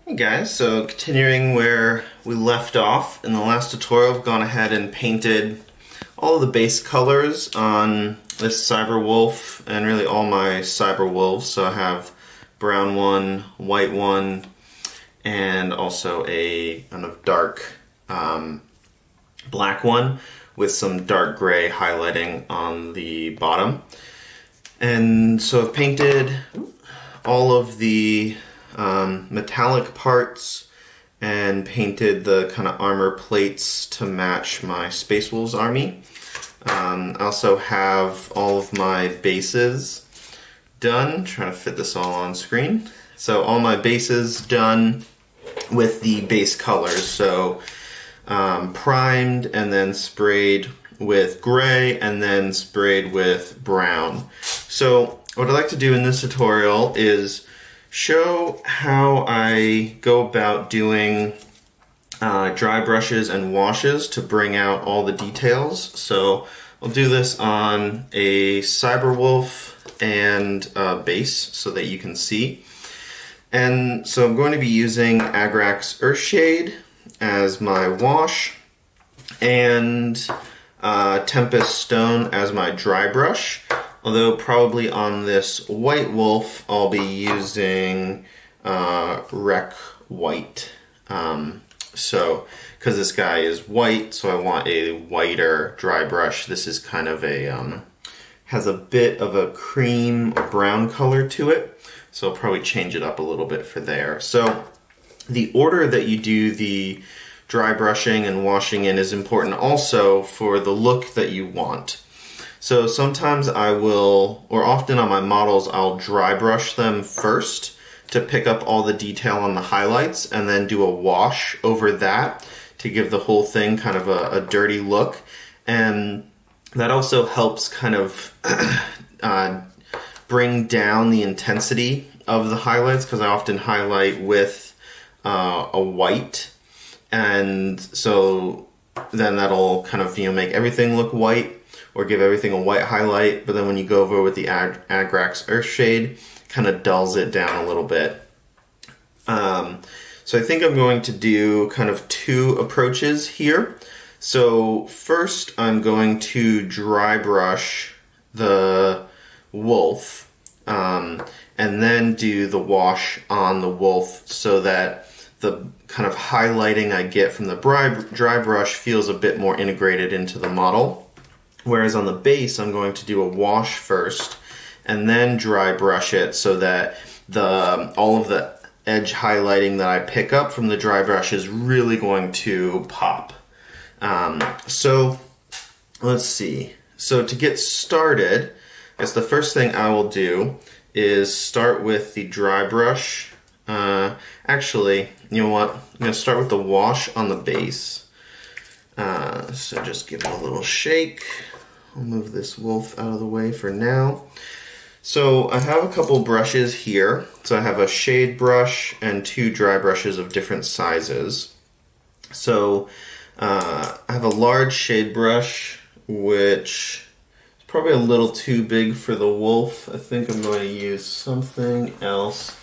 Hey guys, so continuing where we left off, in the last tutorial I've gone ahead and painted all of the base colors on this cyberwolf and really all my cyberwolves. So I have brown one, white one, and also a kind of dark black one with some dark gray highlighting on the bottom. And so I've painted all of the metallic parts and painted the kind of armor plates to match my Space Wolves army. I also have all of my bases done, trying to fit this all on screen. So all my bases done with the base colors, so primed and then sprayed with gray and then sprayed with brown. So what I'd like to do in this tutorial is show how I go about doing dry brushes and washes to bring out all the details. So I'll do this on a cyberwolf and a base so that you can see. And so I'm going to be using Agrax Earthshade as my wash and Tempest Stone as my dry brush. Although probably on this white wolf, I'll be using Wreck White. Because this guy is white, so I want a whiter dry brush. This is kind of a, has a bit of a cream brown color to it. So I'll probably change it up a little bit for there. So the order that you do the dry brushing and washing in is important also for the look that you want. So sometimes I will, or often on my models, I'll dry brush them first to pick up all the detail on the highlights and then do a wash over that to give the whole thing kind of a dirty look. And that also helps kind of bring down the intensity of the highlights, because I often highlight with a white, and so then that'll kind of, make everything look white or give everything a white highlight, but then when you go over with the Agrax Earthshade, kind of dulls it down a little bit. So I think I'm going to do kind of two approaches here. So first I'm going to dry brush the wolf and then do the wash on the wolf so that the kind of highlighting I get from the dry brush feels a bit more integrated into the model. Whereas on the base, I'm going to do a wash first and then dry brush it so that all of the edge highlighting that I pick up from the dry brush is really going to pop. So let's see. So to get started, I guess the first thing I will do is start with the dry brush. Actually, you know what? I'm going to start with the wash on the base. So just give it a little shake. I'll move this wolf out of the way for now. So I have a couple brushes here. So I have a shade brush and two dry brushes of different sizes. So I have a large shade brush, which is probably a little too big for the wolf. I think I'm going to use something else.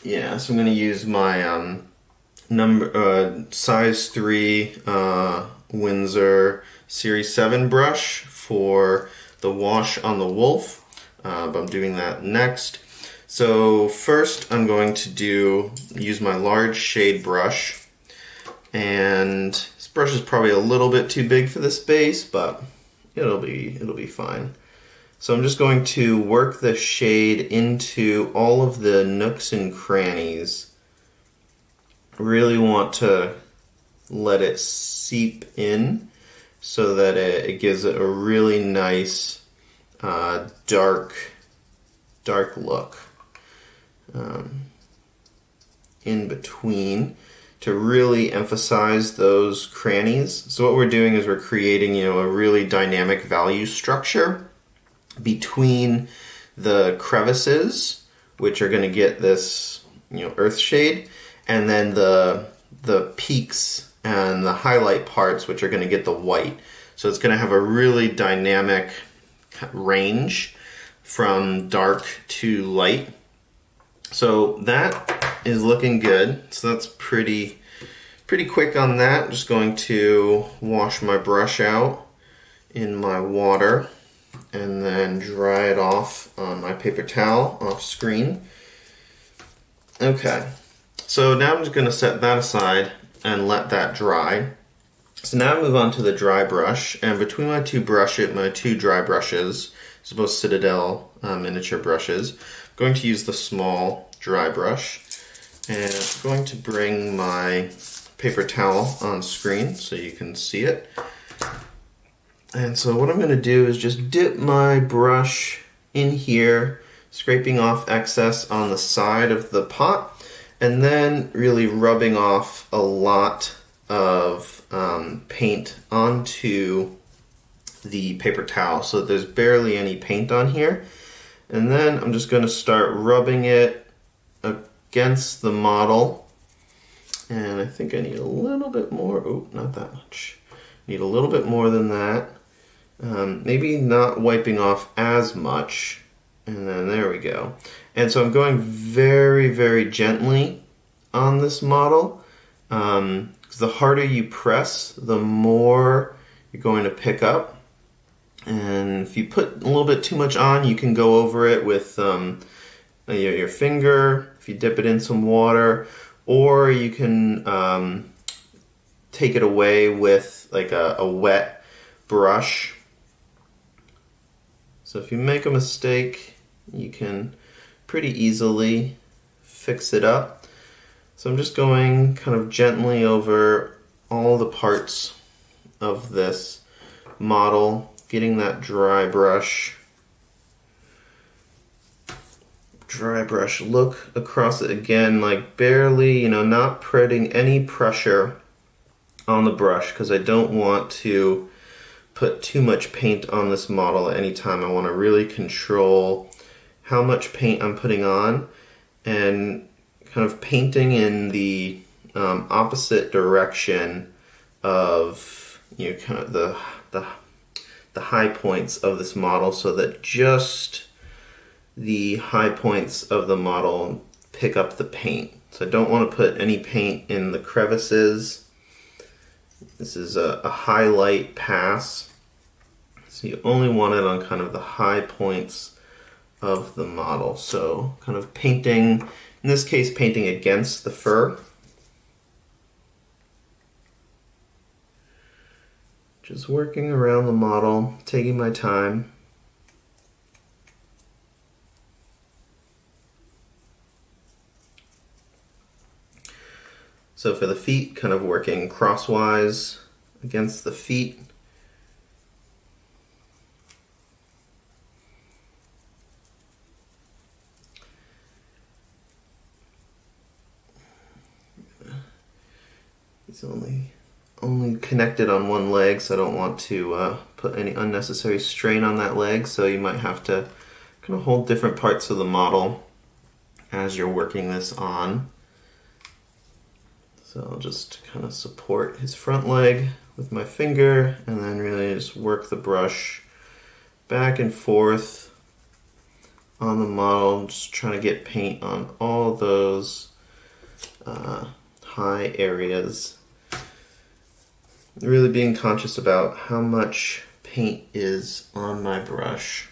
Yeah, so I'm going to use my size 3 Windsor Series 7 brush for the wash on the wolf, but I'm doing that next. So first I'm going to use my large shade brush, and this brush is probably a little bit too big for this base, but it'll be fine. So I'm just going to work the shade into all of the nooks and crannies. Really want to let it seep in so that it gives it a really nice dark look in between to really emphasize those crannies. So what we're doing is we're creating, a really dynamic value structure between the crevices, which are going to get this, earth shade, and then the peaks and the highlight parts, which are going to get the white. So it's going to have a really dynamic range from dark to light. So that is looking good. So that's pretty quick on that. Just going to wash my brush out in my water and then dry it off on my paper towel off screen. Okay, so now I'm just going to set that aside and let that dry. So now I move on to the dry brush, and between my two dry brushes, both Citadel miniature brushes, I'm going to use the small dry brush, and I'm going to bring my paper towel on screen so you can see it. And so what I'm going to do is just dip my brush in here, scraping off excess on the side of the pot, and then really rubbing off a lot of paint onto the paper towel so there's barely any paint on here. And then I'm just going to start rubbing it against the model, and I think I need a little bit more. Oh, not that much. Need a little bit more than that. Maybe not wiping off as much, and then there we go. And so I'm going very, very gently on this model, because the harder you press, the more you're going to pick up. And if you put a little bit too much on, you can go over it with your finger, if you dip it in some water, or you can take it away with like a wet brush. So if you make a mistake, you can pretty easily fix it up. So I'm just going kind of gently over all the parts of this model, getting that dry brush look across it again, like barely, not putting any pressure on the brush, because I don't want to put too much paint on this model at any time. I want to really control how much paint I'm putting on, and kind of painting in the opposite direction of kind of the high points of this model, so that just the high points of the model pick up the paint. So I don't want to put any paint in the crevices. This is a highlight pass, so you only want it on kind of the high points of the model. So kind of painting, in this case painting against the fur. Just working around the model, taking my time. So for the feet, kind of working crosswise against the feet. It's only connected on one leg, so I don't want to put any unnecessary strain on that leg, so you might have to kind of hold different parts of the model as you're working this on. So I'll just kind of support his front leg with my finger, and then really just work the brush back and forth on the model, just trying to get paint on all those high areas. Really being conscious about how much paint is on my brush.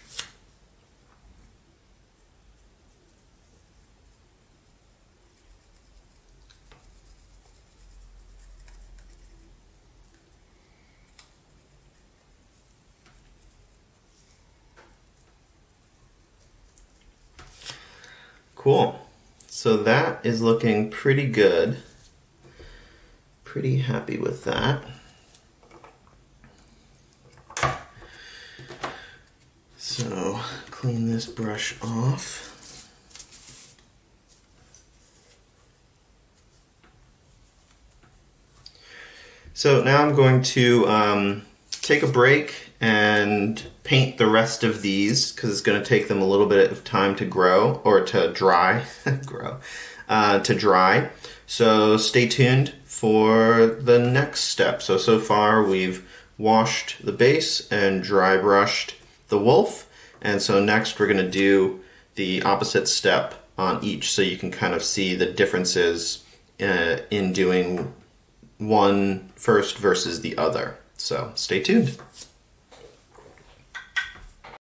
Cool. So that is looking pretty good. Pretty happy with that. So clean this brush off. So now I'm going to take a break and paint the rest of these, because it's going to take them a little bit of time to grow, or to dry, to dry. So stay tuned for the next step. So far we've washed the base and dry brushed the wolf, and so next we're going to do the opposite step on each, so you can kind of see the differences in doing one first versus the other. So stay tuned.